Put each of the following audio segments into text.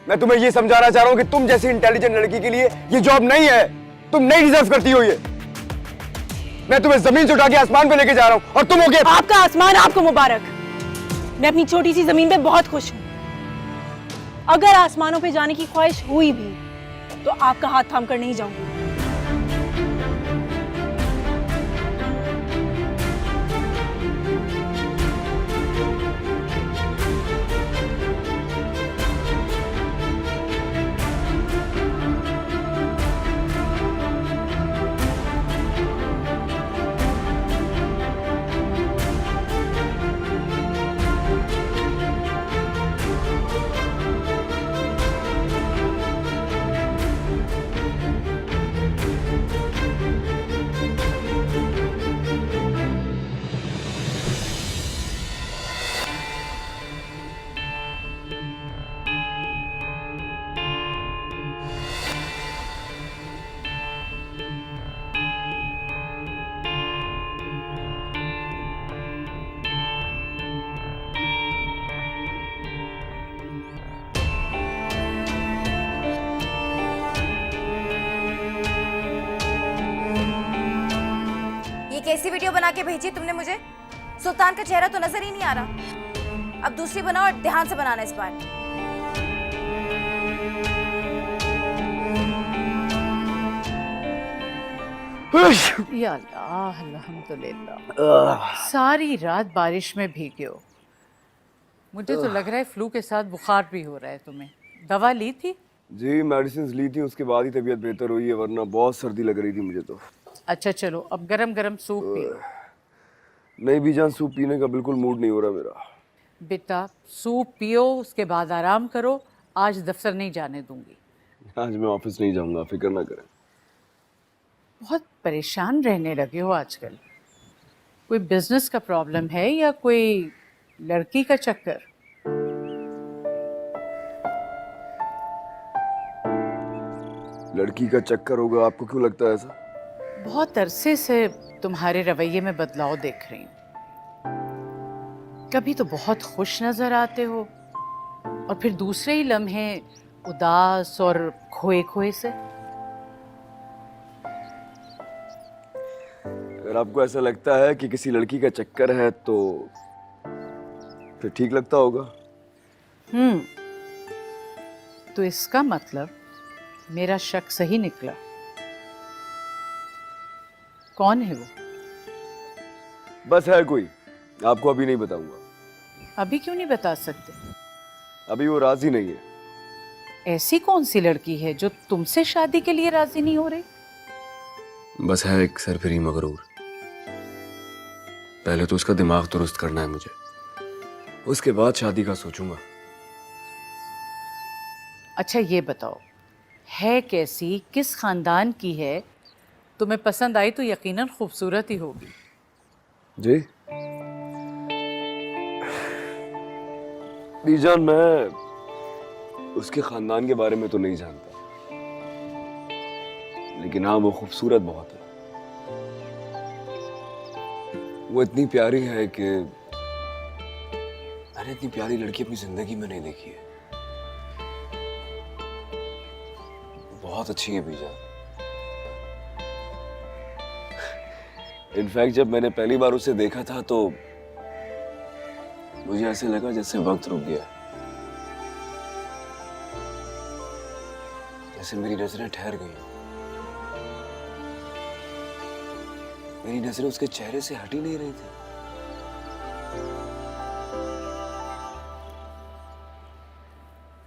मैं तुम्हें ये समझाना चाह रहा हूँ कि तुम जैसी इंटेलिजेंट लड़की के लिए ये जॉब नहीं है। तुम नहीं डिजर्व करती हो ये। मैं तुम्हें जमीन से उठा के आसमान पे लेके जा रहा हूँ और तुम हो गए। आपका आसमान आपको मुबारक। मैं अपनी छोटी सी जमीन पे बहुत खुश हूँ। अगर आसमानों पे जाने की ख्वाहिश हुई भी तो आपका हाथ थाम कर नहीं जाऊंगी। कैसी वीडियो बना के भेजी तुमने मुझे? सुल्तान का चेहरा तो नजर ही नहीं आ रहा। अब दूसरी बनाओ और ध्यान से बनाना इस बार। या अल्लाह, अल्हम्दुलिल्लाह। सारी रात बारिश में भीगे हो। मुझे तो लग रहा है फ्लू के साथ बुखार भी हो रहा है तुम्हें। दवा ली थी? जी मेडिसिन ली थी, उसके बाद ही तबीयत बेहतर हुई है, वरना बहुत सर्दी लग रही थी मुझे तो। अच्छा चलो, अब गरम गरम सूप पियो। नहीं बीजान, सूप पीने का बिल्कुल मूड नहीं हो रहा मेरा। बेटा सूप पियो, उसके बाद आराम करो। आज दफ्तर नहीं जाने दूंगी। आज मैं ऑफिस नहीं जाऊंगा, फिक्र ना करें। बहुत परेशान रहने लगे हो आजकल। कोई बिजनेस का प्रॉब्लम है या कोई लड़की का चक्कर? लड़की का चक्कर होगा? आपको क्यों लगता है ऐसा? बहुत अरसे से तुम्हारे रवैये में बदलाव देख रही हूँ। कभी तो बहुत खुश नजर आते हो और फिर दूसरे ही लम्हे उदास और खोए खोए से। अगर आपको ऐसा लगता है कि किसी लड़की का चक्कर है तो फिर ठीक लगता होगा। तो इसका मतलब मेरा शक सही निकला। कौन है वो? बस है कोई, आपको अभी नहीं बताऊंगा। अभी क्यों नहीं बता सकते? अभी वो राजी नहीं है। ऐसी कौन सी लड़की है जो तुमसे शादी के लिए राजी नहीं हो रही? बस है एक सरफिरी मगरूर। पहले तो उसका दिमाग दुरुस्त करना है मुझे, उसके बाद शादी का सोचूंगा। अच्छा ये बताओ, है कैसी, किस खानदान की है? तुम्हें पसंद आई तो यकीनन खूबसूरत ही होगी। जी बीजान, मैं उसके खानदान के बारे में तो नहीं जानता, लेकिन हाँ वो खूबसूरत बहुत है। वो इतनी प्यारी है कि मैंने इतनी प्यारी लड़की अपनी जिंदगी में नहीं देखी है। बहुत अच्छी है बीजान। इनफैक्ट जब मैंने पहली बार उसे देखा था तो मुझे ऐसे लगा जैसे वक्त रुक गया, जैसे मेरी नजरें ठहर गई। मेरी नजरें उसके चेहरे से हट ही नहीं रही थी।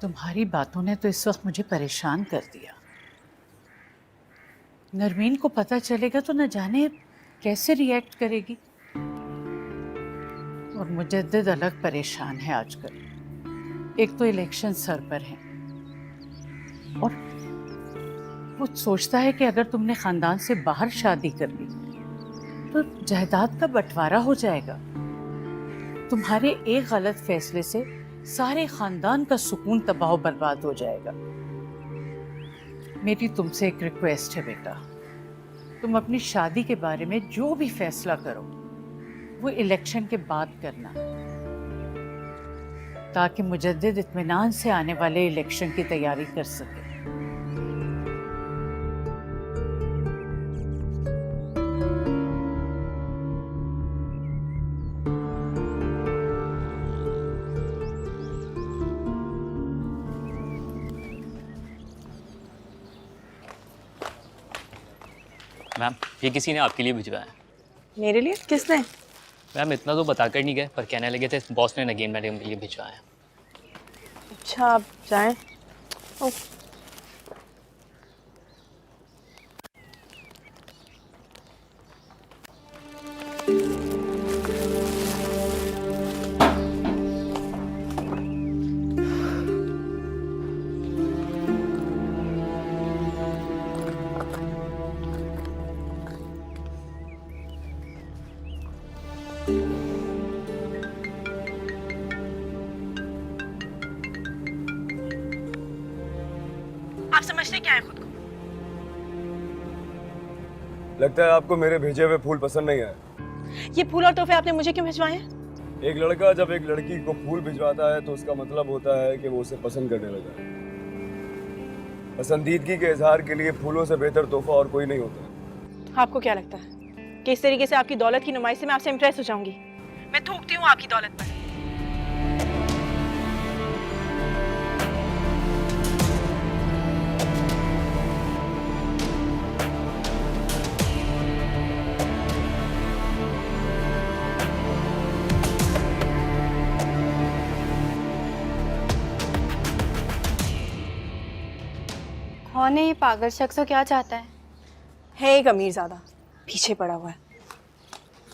तुम्हारी बातों ने तो इस वक्त मुझे परेशान कर दिया। नरमीन को पता चलेगा तो न जाने कैसे रिएक्ट करेगी। और मुजद्दिद अलग परेशान है आजकल। एक तो इलेक्शन सर पर है और वो सोचता है कि अगर तुमने खानदान से बाहर शादी कर ली तो जायदाद का बंटवारा हो जाएगा। तुम्हारे एक गलत फैसले से सारे खानदान का सुकून तबाह बर्बाद हो जाएगा। मेरी तुमसे एक रिक्वेस्ट है बेटा, तुम अपनी शादी के बारे में जो भी फैसला करो वो इलेक्शन के बाद करना। ताकि मुजद्दिद इत्मीनान से आने वाले इलेक्शन की तैयारी कर सके। मैम ये किसी ने आपके लिए भिजवाया है। मेरे लिए? किसने? मैम इतना तो बता कर नहीं गए, पर कहने लगे थे बॉस ने नगीन मैडम के लिए भिजवाया है। अच्छा आप जाएं। ओह, आप समझते क्या है खुद को? लगता है आपको मेरे भेजे हुए फूल पसंद नहीं आए। ये फूल और तोहफे आपने मुझे क्यों भिजवाए हैं? एक लड़का जब एक लड़की को फूल भिजवाता है तो उसका मतलब होता है कि वो उसे पसंद करने लगा है। पसंदीदगी के इजहार के लिए फूलों से बेहतर तोहफा और कोई नहीं होता। आपको क्या लगता है कि इस तरीके से आपकी दौलत की नुमाइश से मैं आपसे इम्प्रेस हो जाऊंगी? मैं थूकती हूँ आपकी दौलत पर। कौन है ये पागल शख्स और क्या चाहता है? एक अमीर ज़्यादा पीछे पड़ा हुआ है।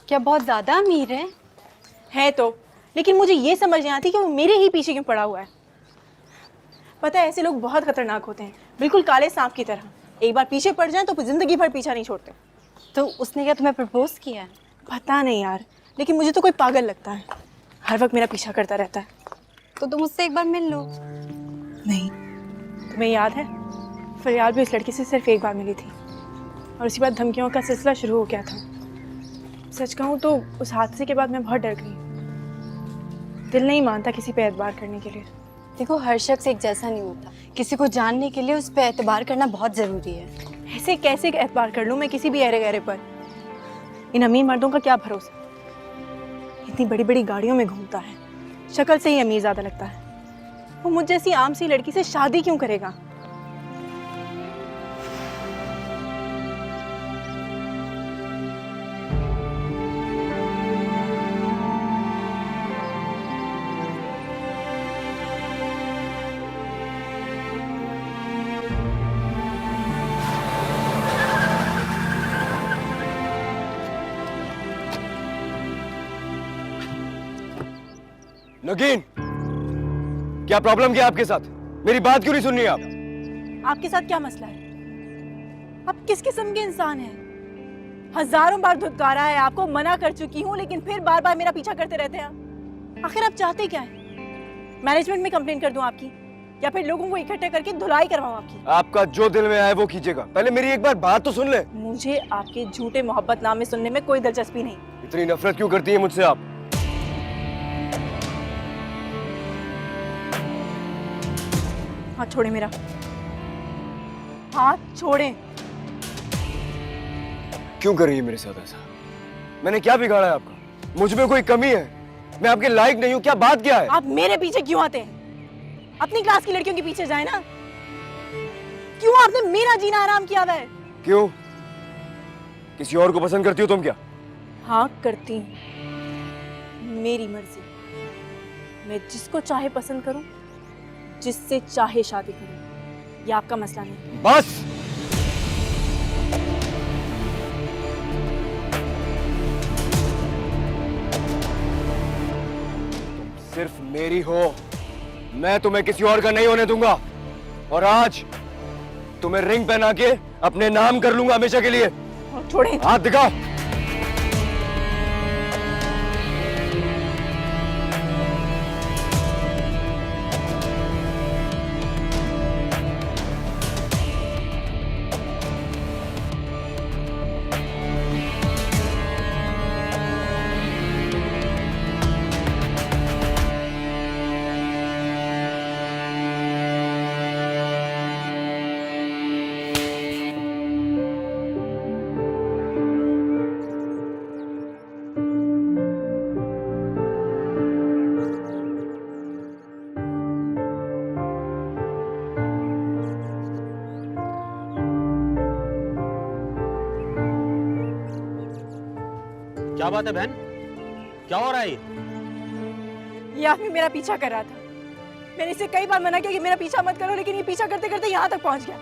क्या बहुत ज़्यादा अमीर है तो, लेकिन मुझे ये समझ नहीं आती कि वो मेरे ही पीछे क्यों पड़ा हुआ है। पता है ऐसे लोग बहुत खतरनाक होते हैं, बिल्कुल काले सांप की तरह। एक बार पीछे पड़ जाएं तो जिंदगी भर पीछा नहीं छोड़ते। तो उसने क्या तुम्हें प्रपोज किया है? पता नहीं यार, लेकिन मुझे तो कोई पागल लगता है। हर वक्त मेरा पीछा करता रहता है। तो तुम उससे एक बार मिल लो। नहीं, तुम्हें याद है फरियाल भी उस लड़की से सिर्फ एक बार मिली थी और उसके बाद धमकियों का सिलसिला शुरू हो गया था। सच कहूँ तो उस हादसे के बाद मैं बहुत डर गई। दिल नहीं मानता किसी पे एतबार करने के लिए। देखो हर शख्स एक जैसा नहीं होता। किसी को जानने के लिए उस पर एतबार करना बहुत ज़रूरी है। ऐसे कैसे एतबार कर लूँ मैं किसी भी अहरे गहरे पर? इन अमीर मर्दों का क्या भरोसा। इतनी बड़ी बड़ी गाड़ियों में घूमता है, शक्ल से ही अमीर ज़्यादा लगता है। वो मुझ जैसी आम सी लड़की से शादी क्यों करेगा? नगीन, क्या प्रॉब्लम क्या आपके साथ? मेरी बात क्यों नहीं सुन रही आप? आपके साथ क्या मसला है? आप किस किस्म के इंसान हैं? हजारों बार धुतकारा है, आपको मना कर चुकी हूँ, लेकिन फिर बार बार मेरा पीछा करते रहते हैं। आखिर आप चाहते क्या हैं? मैनेजमेंट में कंप्लेन कर दूं आपकी, या फिर लोगों को इकट्ठे करके धुलाई करवाऊं आपकी? आपका जो दिल में आए वो कीजिएगा, पहले मेरी एक बार बात तो सुन ले। मुझे आपके झूठे मोहब्बत नामे सुनने में कोई दिलचस्पी नहीं। इतनी नफरत क्यों करती है मुझसे आप? हाथ छोड़े मेरा, हाथ छोड़े। क्यों कर रही है मेरे साथ ऐसा? मैंने क्या बिगाड़ा है आपका? मुझ में कोई कमी है? मैं आपके लायक नहीं हूँ? क्या बात क्या है? आप मेरे पीछे क्यों आते हैं? अपनी क्लास की लड़कियों के पीछे जाए ना। क्यों आपने मेरा जीना हराम किया हुआ है? क्यों? किसी और को पसंद करती हो तुम क्या? हाँ करती हूँ, मेरी मर्जी। मैं जिसको चाहे पसंद करूं, जिससे चाहे शादी करूं, ये आपका मसला नहीं। बस तुम सिर्फ मेरी हो, मैं तुम्हें किसी और का नहीं होने दूंगा। और आज तुम्हें रिंग पहना के अपने नाम कर लूंगा हमेशा के लिए। और छोड़े। हाथ दिखाओ। क्या बात है बहन, क्या हो रहा है ये आदमी मेरा पीछा कर रहा था। मैंने इसे कई बार मना किया कि मेरा पीछा मत करो, लेकिन ये पीछा करते करते यहाँ तक पहुँच गया।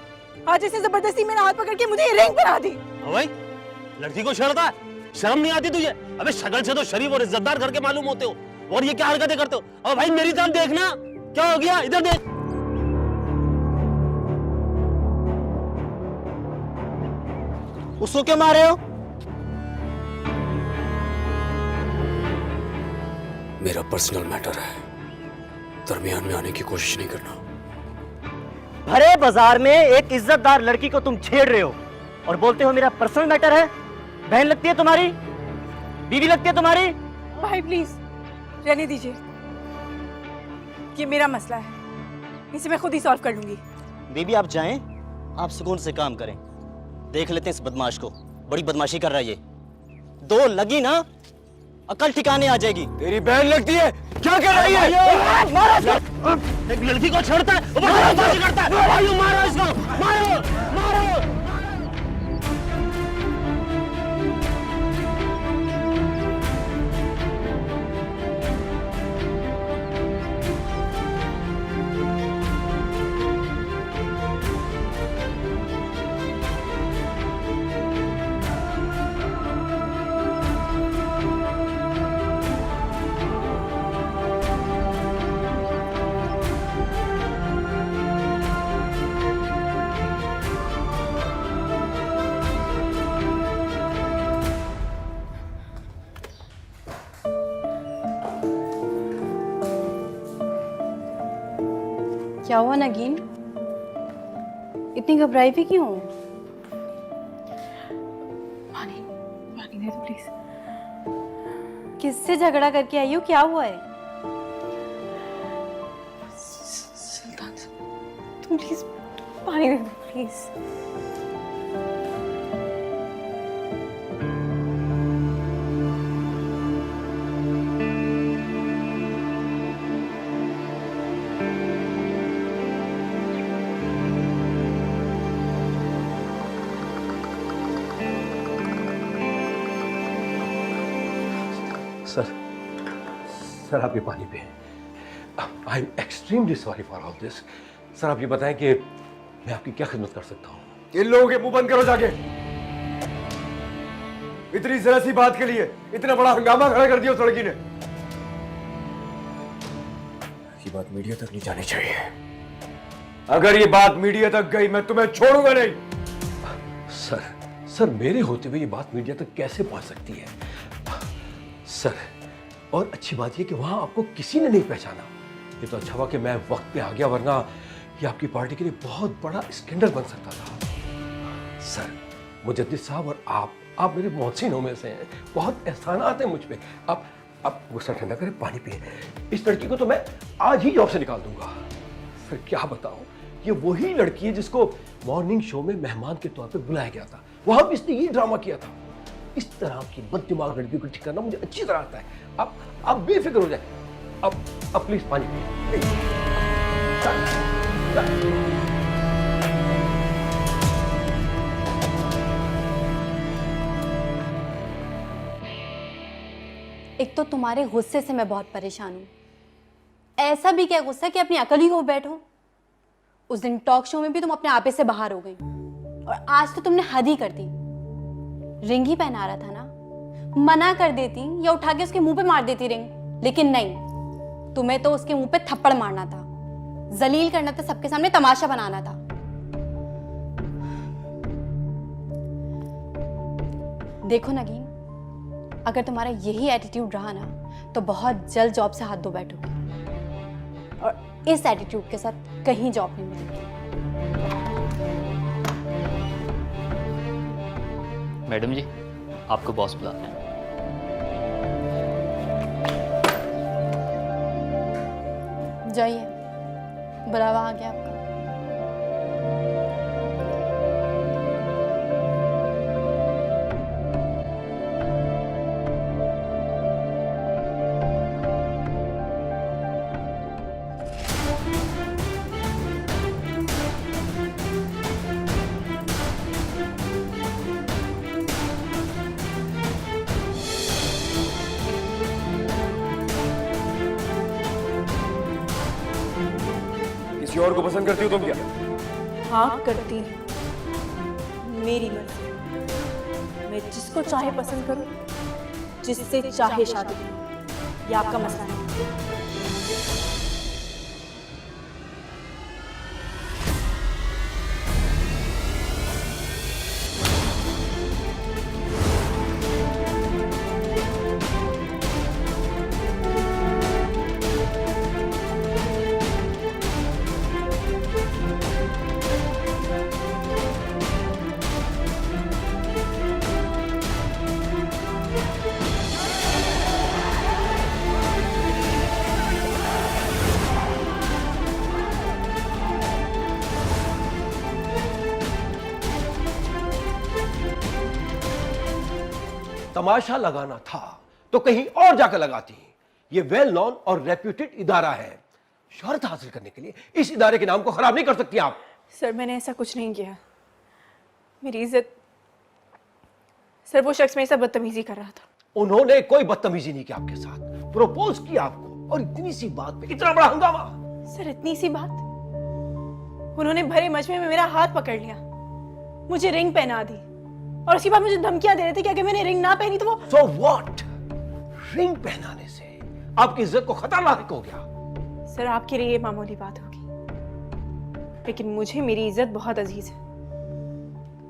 आज इसने जबरदस्ती मेरा हाथ पकड़ के मुझे ये रिंग पहना दी। भाई लड़की को छेड़ता है, शर्म नहीं आती तुझे? अबे शक्ल से तो शरीफ और इज्जतदार घर के मालूम होते हो, और ये क्या हरकतें करते हो? अब भाई मेरी तरफ देखना, क्या हो गया, इधर देख। उसको क्यों मारे हो? मेरा पर्सनल मैटर है, दरमियान में आने की कोशिश नहीं करना। भरे बाजार में एक इज्जतदार लड़की को तुम छेड़ रहे हो और बोलते हो मेरा पर्सनल मैटर है। बहन लगती है तुम्हारी, बीवी लगती है तुम्हारी। भाई प्लीज रहने दीजिए, ये मेरा मसला है, इसे मैं खुद ही सॉल्व कर लूंगी। बीबी आप जाएं, आप सुकून से काम करें। देख लेते हैं इस बदमाश को, बड़ी बदमाशी कर रहा है ये। दो लगी ना, अकल ठिकाने आ जाएगी। तेरी बहन लगती है, क्या कर रही है? एक लड़की को छेड़ता है, बदमाशी करता है। भाइयों मारो इसको, मारो मारो। क्या हुआ नगीन, इतनी घबराई भी क्यों? पानी पानी दे दो प्लीज। किससे झगड़ा करके आई हो, क्या हुआ है? सुल्तान तुम प्लीज पानी दे दो प्लीज। सर आप ये पानी पिए। I am extremely sorry for all this. Sir आप ये बताएं कि मैं आपकी क्या खिदमत कर सकता हूँ? इन लोगों के मुंह बंद करो जाके। इतनी जरा सी बात के लिए इतना बड़ा हंगामा खड़ा कर दिया उस लड़की ने। ये बात मीडिया तक नहीं जानी चाहिए। अगर ये बात मीडिया तक गई मैं तुम्हें छोड़ूंगा नहीं। सर मेरे होते हुए ये बात मीडिया तक कैसे पहुंच सकती है? सर और अच्छी बात यह कि वहां आपको किसी ने नहीं पहचाना। ये तो अच्छा हुआ कि मैं वक्त पे आ गया, वरना ये आपकी पार्टी के लिए बहुत बड़ा स्कैंडल बन सकता था। सर मुजद्दिद साहब और आप मेरे मोहसिनों में से हैं, बहुत एहसानात हैं मुझ पे। आप गुस्सा ठंडा करें, पानी पिए। इस लड़की को तो मैं आज ही जॉब से निकाल दूंगा। सर क्या बताऊं, ये वही लड़की है जिसको मॉर्निंग शो में मेहमान के तौर पे बुलाया गया था। वहां भी इसने ये ड्रामा किया था। इस तरह की बददिमाग लड़कियों को ठीक करना मुझे अच्छी तरह आता है। आप बेफिक्र हो जाए। अब प्लीज पानी पिए। एक तो तुम्हारे गुस्से से मैं बहुत परेशान हूँ। ऐसा भी क्या गुस्सा कि अपनी अकल ही खो बैठो। उस दिन टॉक शो में भी तुम अपने आपे से बाहर हो गई, और आज तो तुमने हद ही कर दी। रिंग ही पहना रहा था ना, मना कर देती या उठा के उसके मुंह पे मार देती रिंग, लेकिन नहीं, तुम्हें तो उसके मुंह पे थप्पड़ मारना था, जलील करना था, सबके सामने तमाशा बनाना था। देखो नगीन, अगर तुम्हारा यही एटीट्यूड रहा ना तो बहुत जल्द जॉब से हाथ धो बैठोगी, और इस एटीट्यूड के साथ कहीं जॉब नहीं मिलेगी। मैडम जी आपको बॉस बुलाते हैं। जाइए, बुलावा आ गया आपका। और को पसंद करती हो तुम क्या? हाँ करती हूँ, मेरी मर्जी। मैं जिसको चाहे पसंद करूँ, जिससे चाहे शादी करूँ, ये आपका मसला नहीं। तमाशा लगाना था तो कहीं और जाकर लगाती। ये वेल नोन और रेप्यूटेड इदारा है। शोहरत हासिल करने के लिए इस इदारे के नाम को खराब नहीं कर सकती आप। सर मैंने ऐसा कुछ नहीं किया, मेरी इज्जत। सर वो शख्स मेरे साथ बदतमीजी कर रहा था। उन्होंने कोई बदतमीजी नहीं की आपके साथ, प्रपोज किया आपको, और इतनी सी बात पे इतना बड़ा हंगामा। सर इतनी सी बात, उन्होंने भरे मजमे में मेरा हाथ पकड़ लिया, मुझे रिंग पहना दी, और उसके बाद मुझे धमकियां दे रहे थे कि अगर मैंने रिंग ना पहनी तो वो। So what? रिंग पहनाने से आपकी इज्जत को खतरा लायक हो गया। सर आपके लिए ये मामूली बात होगी, लेकिन मुझे मेरी इज्जत बहुत अजीज है।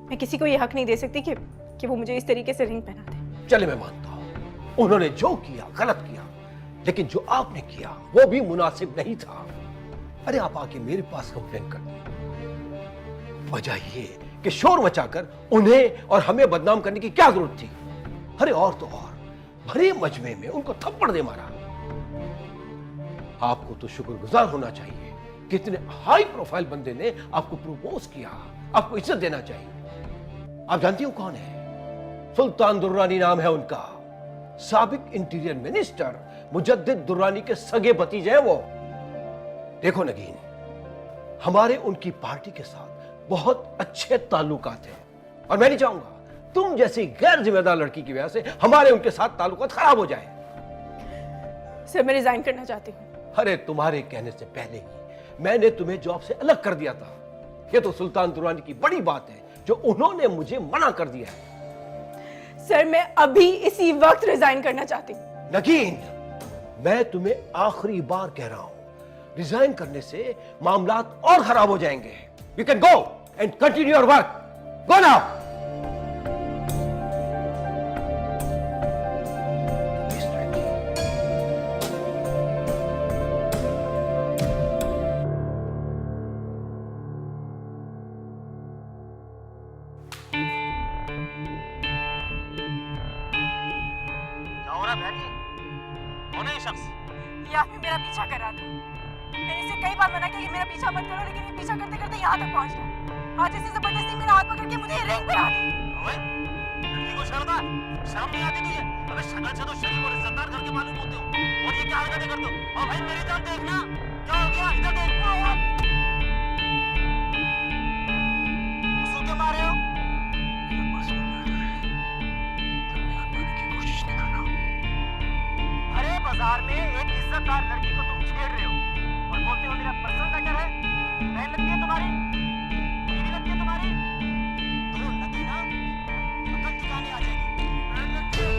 मैं किसी को ये हक नहीं दे सकती कि वो मुझे इस तरीके से रिंग पहना दे। चले मैं मानता हूं उन्होंने जो किया गलत किया, लेकिन जो आपने किया वो भी मुनासिब नहीं था। अरे आप आके मेरे पास कंप्लेन कर दो। वजह ये कि शोर मचाकर उन्हें और हमें बदनाम करने की क्या जरूरत थी। अरे और तो और भरे मजमे में उनको थप्पड़ दे मारा। आपको तो शुक्रगुजार होना चाहिए कि इतने हाई प्रोफाइल बंदे ने आपको प्रपोज किया, आपको इज्जत देना चाहिए। आप जानती हो कौन है? सुल्तान दुर्रानी नाम है उनका। साबिक इंटीरियर मिनिस्टर मुजद्दिद दुर्रानी के सगे भतीजे हैं वो। देखो नगीन, हमारे उनकी पार्टी के साथ बहुत अच्छे ताल्लुकात हैं, और मैं नहीं चाहूंगा तुम जैसी गैर जिम्मेदार लड़की की वजह से हमारे उनके साथ ताल्लुकात खराब हो जाए। सर मैं रिजाइन करना चाहती हूँ। अरे तुम्हारे कहने से पहले ही मैंने तुम्हें जॉब से अलग कर दिया था। ये तो सुल्तान दुर्रानी की बड़ी बात है जो उन्होंने मुझे मना कर दिया है। सर मैं अभी इसी वक्त रिजाइन करना चाहती हूँ। नगीन, मैं तुम्हें आखिरी बार कह रहा हूं, रिजाइन करने से मामलात और खराब हो जाएंगे। You can go and continue your work. Go now. क्या हो रहा है बहन? कौन है ये शख्स? ये आदमी मेरा पीछा कर रहा था। मैंने इसे कई बार मना किया कि मेरा पीछा मत करो, लेकिन ये पीछा करते करते यहाँ तक पहुँच गया। आज इसे जबरदस्ती मेरा हाथ पकड़ के मुझे रिंग पहना दी। ओए, लड़की को शर्म नहीं आती तुझे? अबे शक्ल से तो शरीफ और इज्जतदार घर के मालूम होते हो, और ये क्या हरकतें करते हो? और भाई मेरी जान देखना, क्या हो गया? इधर देख। उसको क्यों मार रहे हो? अरे बाजार में एक इज्जतदार लड़की को तुम छेड़ रहे हो और बोलते हो मेरा पर्सनल मैटर है। बहन लगती है तुम्हारी, बीवी लगती है तुम्हारी, तो लगी ना अकल ठिकाने आ जाएगी। बहन लगती है।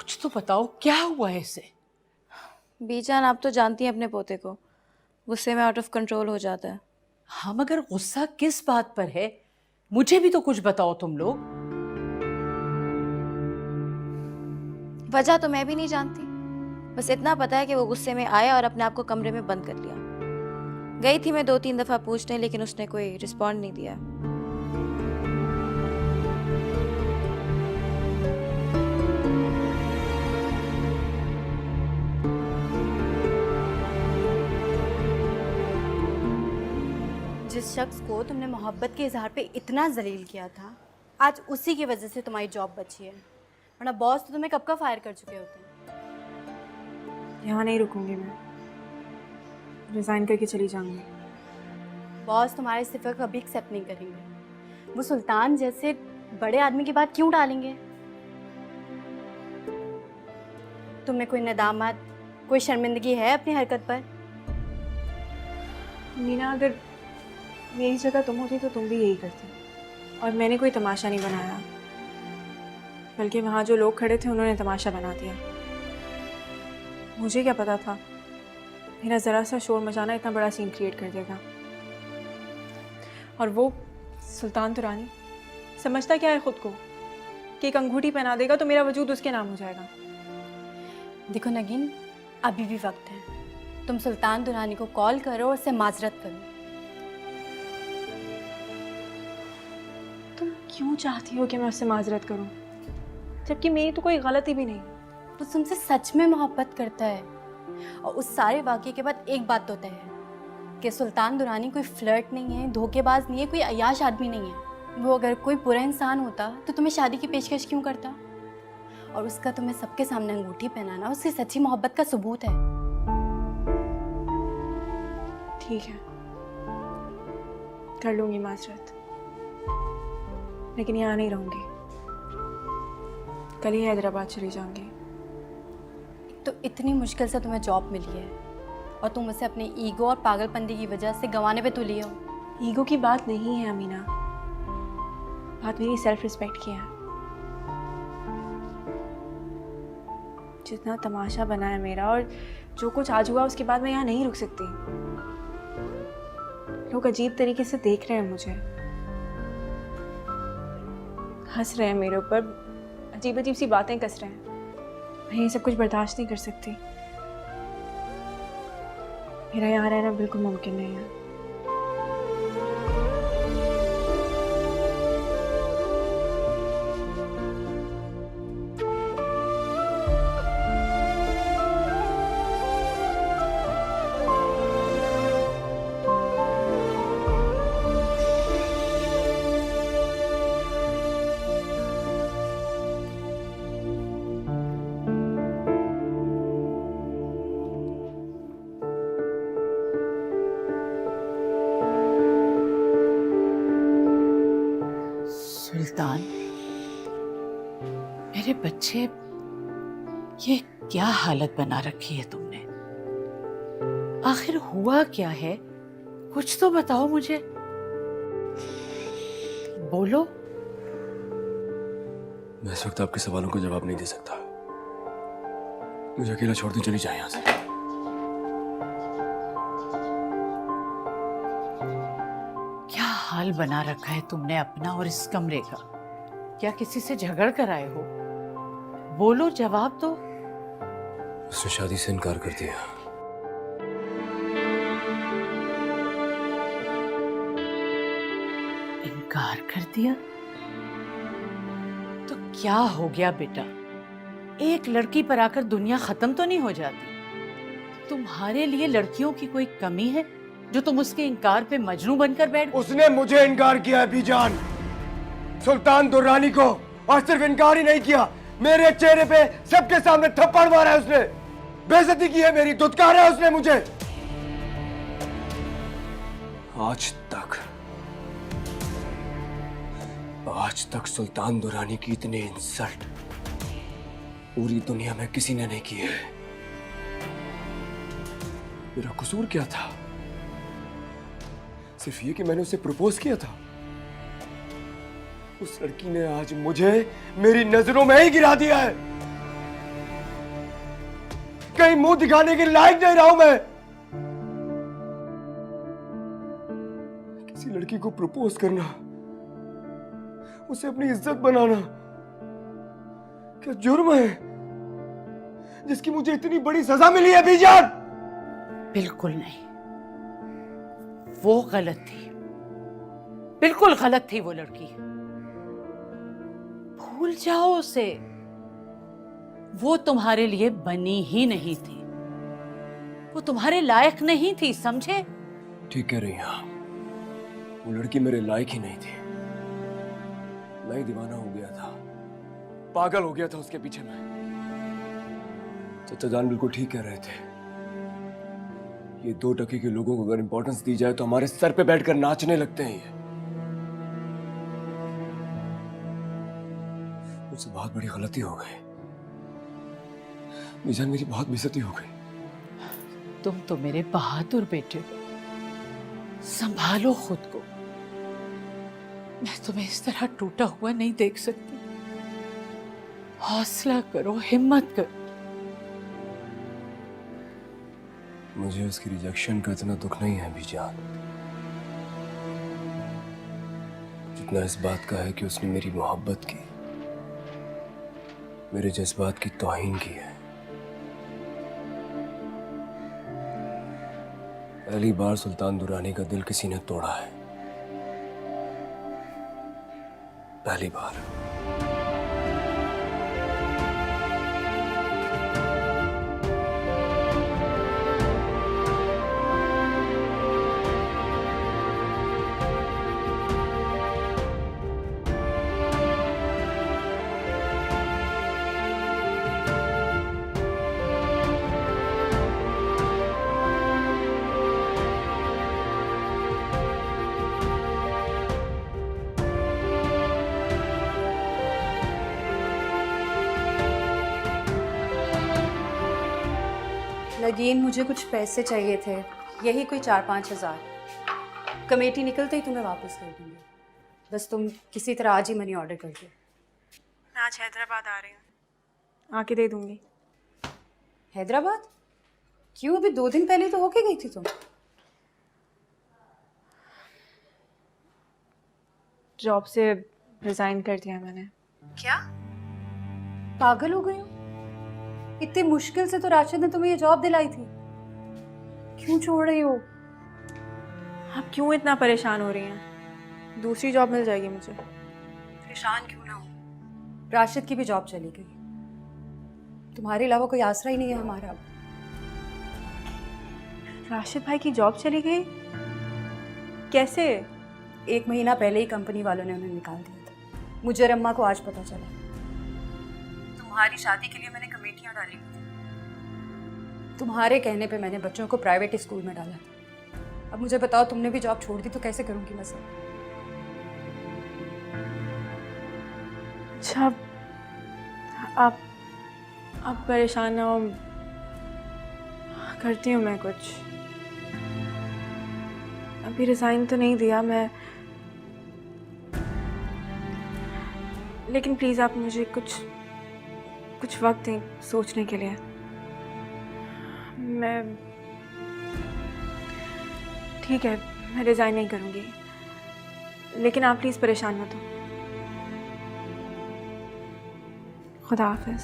कुछ तो बताओ, क्या हुआ है इसे? बीजान, आप तो जानती हैं अपने पोते को, गुस्से में आउट ऑफ कंट्रोल हो जाता है। हाँ, मगर गुस्सा किस बात पर है? मुझे भी तो कुछ बताओ तुम लोग। वजह तो मैं भी नहीं जानती, बस इतना पता है कि वो गुस्से में आया और अपने आप को कमरे में बंद कर लिया। गई थी मैं 2-3 दफा पूछने, लेकिन उसने कोई रिस्पॉन्ड नहीं दिया। जिस शख्स को तुमने मोहब्बत के इजहार पे इतना जलील किया था, आज उसी की वजह से तुम्हारी जॉब बची है, वरना बॉस तो तुम्हें कब का फायर कर चुके होते हैं। यहाँ नहीं रुकूंगी मैं, रिजाइन करके चली जाऊंगी। बॉस तुम्हारे इस्तीफा कभी एक्सेप्ट नहीं करेंगे। वो सुल्तान जैसे बड़े आदमी की बात क्यों टालेंगे? तुम्हें कोई नदामत, कोई शर्मिंदगी है अपनी हरकत पर? मीना, अगर मेरी जगह तुम होती तो तुम भी यही करती। और मैंने कोई तमाशा नहीं बनाया, बल्कि वहाँ जो लोग खड़े थे उन्होंने तमाशा बना दिया। मुझे क्या पता था मेरा ज़रा सा शोर मचाना इतना बड़ा सीन क्रिएट कर देगा। और वो सुल्तान तुरानी समझता क्या है खुद को कि एक अंगूठी पहना देगा तो मेरा वजूद उसके नाम हो जाएगा। देखो नगीन, अभी भी वक्त है। तुम सुल्तान दुरानी को कॉल करो और उससे माजरत करो। तुम क्यों चाहती हो कि मैं उससे माजरत करूं, जबकि मेरी तो कोई गलती भी नहीं। वो तुमसे सच में मोहब्बत करता है। और उस सारे वाक़े के बाद एक बात तो तय है कि सुल्तान दुरानी कोई फ्लर्ट नहीं है, धोखेबाज नहीं है, कोई अय्याश आदमी नहीं है। वो अगर कोई बुरा इंसान होता तो तुम्हें शादी की पेशकश क्यों करता? और उसका तुम्हें सबके सामने अंगूठी पहनाना उसकी सच्ची मोहब्बत का सबूत है। ठीक है, कर लूंगी माजरत, लेकिन यहाँ नहीं रहूंगी। कल ही हैदराबाद चली जाऊंगी। तो इतनी मुश्किल से तुम्हें जॉब मिली है और तुम उसे अपने ईगो और पागलपंती की वजह से गंवाने पे तुली हो। ईगो की बात नहीं है अमीना, बात मेरी सेल्फ रिस्पेक्ट की है। जितना तमाशा बना है मेरा और जो कुछ आज हुआ उसके बाद मैं यहाँ नहीं रुक सकती। लोग अजीब तरीके से देख रहे हैं मुझे, हंस रहे हैं मेरे ऊपर, अजीब अजीब सी बातें कस रहे हैं। मैं ये सब कुछ बर्दाश्त नहीं कर सकती। मेरा यहाँ रहना बिल्कुल मुमकिन नहीं है। सुल्तान, मेरे बच्चे, ये क्या हालत बना रखी है तुमने? आखिर हुआ क्या है? कुछ तो बताओ मुझे, बोलो। मैं इस वक्त आपके सवालों का जवाब नहीं दे सकता। मुझे अकेला छोड़ दें, चली जाए यहाँ से। क्या हाल बना रखा है तुमने अपना और इस कमरे का? क्या किसी से झगड़ कर आए हो? बोलो, जवाब दो। उसने शादी से इनकार कर दिया। इनकार कर दिया? तो क्या हो गया बेटा? एक लड़की पर आकर दुनिया खत्म तो नहीं हो जाती? तुम्हारे लिए लड़कियों की कोई कमी है जो तुम उसके इनकार पे मजनू बनकर बैठ? उसने मुझे इनकार किया है बीजान, सुल्तान दुर्रानी को। और सिर्फ इनकार ही नहीं किया, मेरे चेहरे पे सबके सामने थप्पड़ मारा है उसने, बेइज्जती की है मेरी, धुतकारा है उसने मुझे। आज तक सुल्तान दुर्रानी की इतनी इंसल्ट पूरी दुनिया में किसी ने नहीं की है। मेरा कसूर क्या था? सिर्फ ये कि मैंने उसे प्रपोज किया था। उस लड़की ने आज मुझे मेरी नजरों में ही गिरा दिया है। कहीं मुंह दिखाने के लायक नहीं रहा हूं मैं। किसी लड़की को प्रपोज करना, उसे अपनी इज्जत बनाना क्या जुर्म है जिसकी मुझे इतनी बड़ी सजा मिली है बीजान? बिल्कुल नहीं, वो गलत थी, बिल्कुल गलत थी वो लड़की। भूल जाओ उसे, वो तुम्हारे लिए बनी ही नहीं थी, वो तुम्हारे लायक नहीं थी, समझे? ठीक कह रही हैं आप, वो लड़की मेरे लायक ही नहीं थी। मैं ही दीवाना हो गया था, पागल हो गया था उसके पीछे मैं। चचा जान बिल्कुल ठीक कह रहे थे। ये 2 टके के लोगों को अगर इंपॉर्टेंस दी जाए तो हमारे सर पे बैठकर नाचने लगते हैं। ये मुझसे बहुत बड़ी गलती हो गई बीजान, मेरी बहुत बेइज्जती हो गई। तुम तो मेरे बहादुर बेटे हो, संभालो खुद को। मैं तुम्हें इस तरह टूटा हुआ नहीं देख सकती। हौसला करो, हिम्मत करो। मुझे उसकी रिजेक्शन का इतना दुख नहीं है बीजान, जितना इस बात का है कि उसने मेरी मोहब्बत की, मेरे जज्बात की तौहीन की है। पहली बार सुल्तान दुरानी का दिल किसी ने तोड़ा है, पहली बार। नगीन, मुझे कुछ पैसे चाहिए थे, यही कोई 4-5 हज़ार। कमेटी निकलते ही तुम्हें वापस कर दूंगी, बस तुम किसी तरह आज ही मनी ऑर्डर कर दो। मैं आज हैदराबाद आ रही हूँ, आके दे दूंगी। हैदराबाद? क्यों? अभी 2 दिन पहले तो होके गई थी तुम। जॉब से रिजाइन कर दिया मैंने। क्या? पागल हो गई हो? इतनी मुश्किल से तो राशिद ने तुम्हें ये जॉब दिलाई थी, क्यों छोड़ रही हो? आप क्यों इतना परेशान हो रही हैं? दूसरी जॉब मिल जाएगी मुझे। परेशान क्यों ना हो, राशिद की भी जॉब चली गई, तुम्हारे अलावा कोई आसरा ही नहीं है हमारा अब। राशिद भाई की जॉब चली गई? कैसे? 1 महीना पहले ही कंपनी वालों ने उन्हें निकाल दिया था। मुझे और अम्मा को आज पता चला। तुम्हारी शादी के लिए मैंने कमेटियां डाली थी, तुम्हारे कहने पे मैंने बच्चों को प्राइवेट स्कूल में डाला था। अब मुझे बताओ, तुमने भी जॉब छोड़ दी तो कैसे करूंगी मैं सब? अच्छा, आप परेशान ना हो, करती हूँ मैं कुछ। अभी रिजाइन तो नहीं दिया मैं, लेकिन प्लीज आप मुझे कुछ वक्त दें सोचने के लिए। मैं ठीक है, मैं रिजाइन नहीं करूँगी, लेकिन आप प्लीज परेशान मत हो। खुदा हाफिज।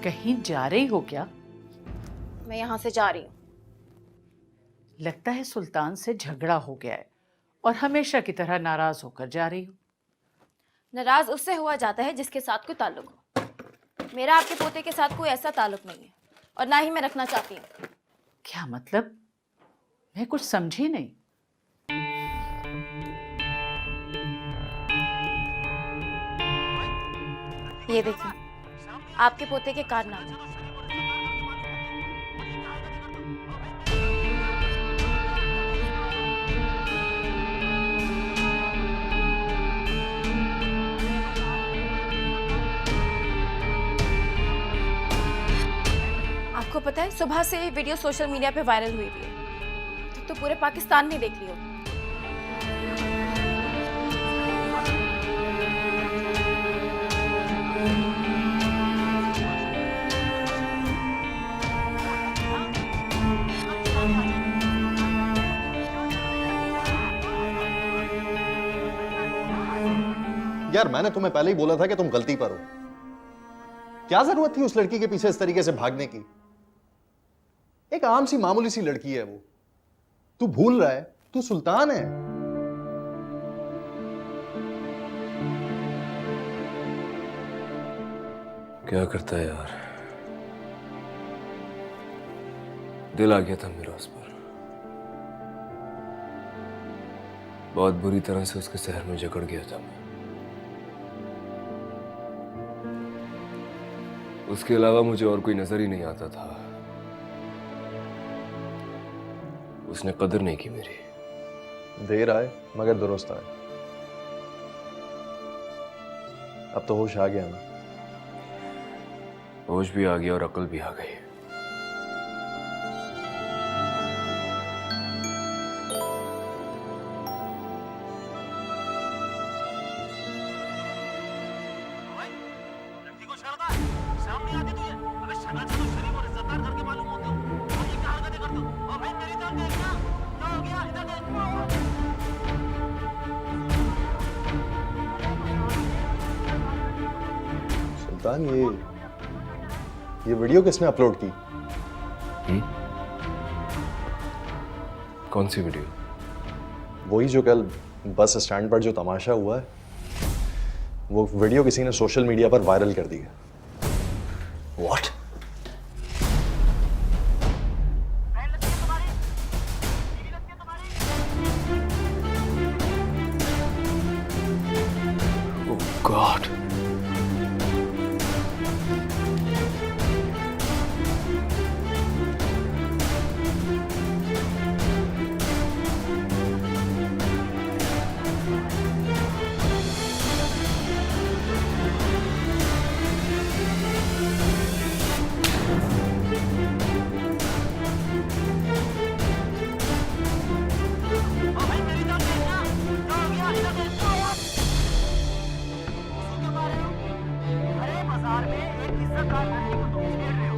कहीं जा रही हो क्या? मैं यहाँ से जा रही हूँ। लगता है सुल्तान से झगड़ा हो गया है और हमेशा की तरह नाराज होकर जा रही हो। नाराज उससे हुआ जाता है जिसके साथ कोई ताल्लुक हो। मेरा आपके पोते के साथ कोई ऐसा ताल्लुक नहीं है और ना ही मैं रखना चाहती हूँ। क्या मतलब? मैं कुछ समझी नहीं। ये देखिए, आपके पोते के कारनामे। आपको पता है, सुबह से ये वीडियो सोशल मीडिया पे वायरल हुई हुई है। तो तो पूरे पाकिस्तान ने देख लियो। यार मैंने तुम्हें पहले ही बोला था कि तुम गलती पर हो। क्या जरूरत थी उस लड़की के पीछे इस तरीके से भागने की? एक आम सी मामूली सी लड़की है वो। तू भूल रहा है तू सुल्तान है। क्या करता है यार, दिल आ गया था मेरा उस पर। बहुत बुरी तरह से उसके शहर में जकड़ गया था मैं। उसके अलावा मुझे और कोई नजर ही नहीं आता था। उसने कदर नहीं की मेरी। देर आए मगर दुरुस्त आए। अब तो होश आ गया ना? होश भी आ गया और अकल भी आ गई। लड़की को छेड़ता है, शर्म नहीं आती तुझे? अबे शक्ल से तो शरीफ और इज्जतदार घर के मालूम होते हो, और ये क्या हरकतें करते हो? और भाई मेरी तरफ देख ना, क्या हो गया? इधर देख। सुल्तान ये वीडियो किसने अपलोड की? कौन सी वीडियो? वही जो कल बस स्टैंड पर जो तमाशा हुआ है, वो वीडियो किसी ने सोशल मीडिया पर वायरल कर दी है। What? बहन लगती है तुम्हारी, बीवी लगती है तुम्हारी। Oh God! और भाई मेरी तरफ देख ना, क्या हो गया? इधर देख। सुन क्या मार रहे हो? अरे बाजार में एक इज्जतदार लड़की को तुम छेड़ रहे हो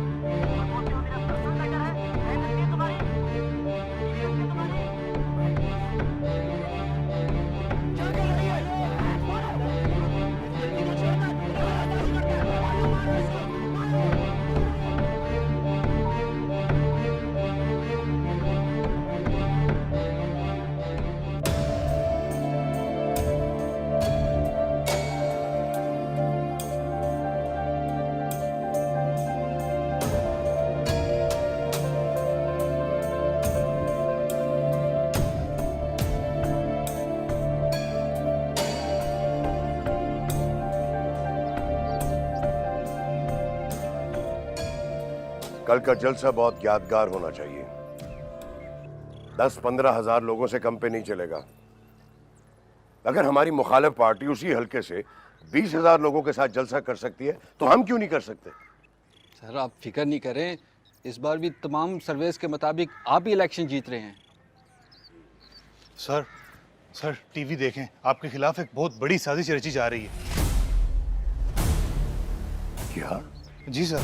और बोलते हो मेरा पर्सनल मैटर है। बहन लगती है तुम्हारी, बीवी लगती है तुम्हारी। क्या कर रही है? लड़की को छेड़ना, बदतमीजी करता है। मारो इसको। कल का जलसा बहुत यादगार होना चाहिए। 10-15 हजार लोगों से कम पे नहीं चलेगा। अगर हमारी मुखालिफ पार्टी उसी हल्के से 20,000 लोगों के साथ जलसा कर सकती है तो हम क्यों नहीं कर सकते? सर आप फिक्र नहीं करें, इस बार भी तमाम सर्वेस के मुताबिक आप ही इलेक्शन जीत रहे हैं। सर टीवी देखें, आपके खिलाफ एक बहुत बड़ी साजिश रची जा रही है। क्या? जी सर।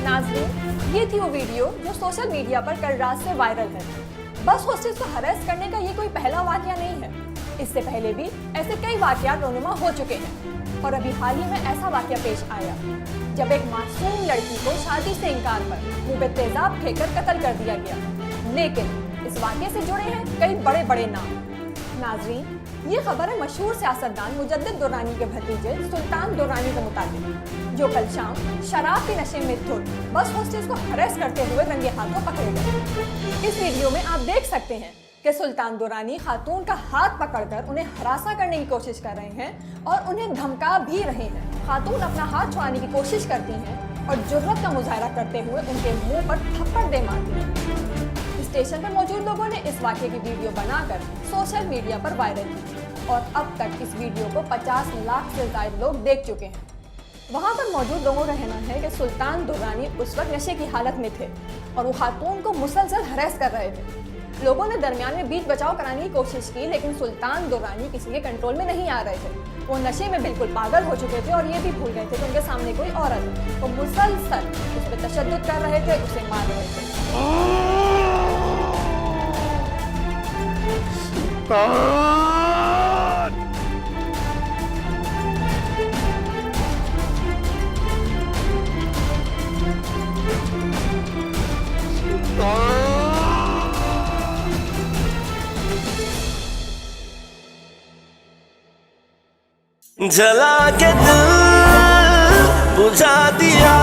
नाज़रीन, ये थी वो वीडियो जो सोशल मीडिया पर कल रात से वायरल है। बस हॉस्टेज को हरास करने का ये कोई पहला वाकया नहीं है। इससे पहले भी ऐसे कई वाकयात रोनुमा हो चुके हैं और अभी हाल ही में ऐसा वाकया पेश आया जब एक मासूम लड़की को शादी से इनकार पर मुंह पे तेजाब फेंककर कत्ल कर दिया गया। लेकिन इस वाकये से जुड़े हैं कई बड़े बड़े नाम। नाज़रीन, ये खबर है मशहूर सियासतदान मुजद्दिद दुरानी के भतीजे सुल्तान दुरानी के मुताबिक, जो कल शाम शराब के नशे में धुत बस हॉस्टेज को हरेस करते हुए रंगे हाथों पकड़े गए। इस वीडियो में आप देख सकते हैं कि सुल्तान दुरानी खातून का हाथ पकड़कर उन्हें हरासा करने की कोशिश कर रहे हैं और उन्हें धमका भी रहे हैं। खातून अपना हाथ छुड़ाने की कोशिश करती हैं और जुर्रत का मुजाहरा करते हुए उनके मुंह पर थप्पड़ दे मारती हैं। स्टेशन पर मौजूद लोगों ने इस वाकये की वीडियो बनाकर सोशल मीडिया पर वायरल की। और अब तक इस वीडियो को 50 लाख से ज्यादा लोग देख चुके हैं। वहां पर मौजूद लोगों का कहना है कि सुल्तान दुर्रानी उस वक्त नशे की हालत में थे और वो खातून को मुसलसल हरास कर रहे थे। लोगों ने दरमियान में बीच बचाव कराने की कोशिश की, लेकिन सुल्तान दुर्रानी किसी के कंट्रोल में नहीं आ रहे थे। वो नशे में बिल्कुल पागल हो चुके थे और ये भी भूल गए थे कि उनके सामने कोई औरत है। वो मुसलसल उस पर तशद्दुद कर रहे थे, उसे मार रहे थे। जला के दिल बुझा दिया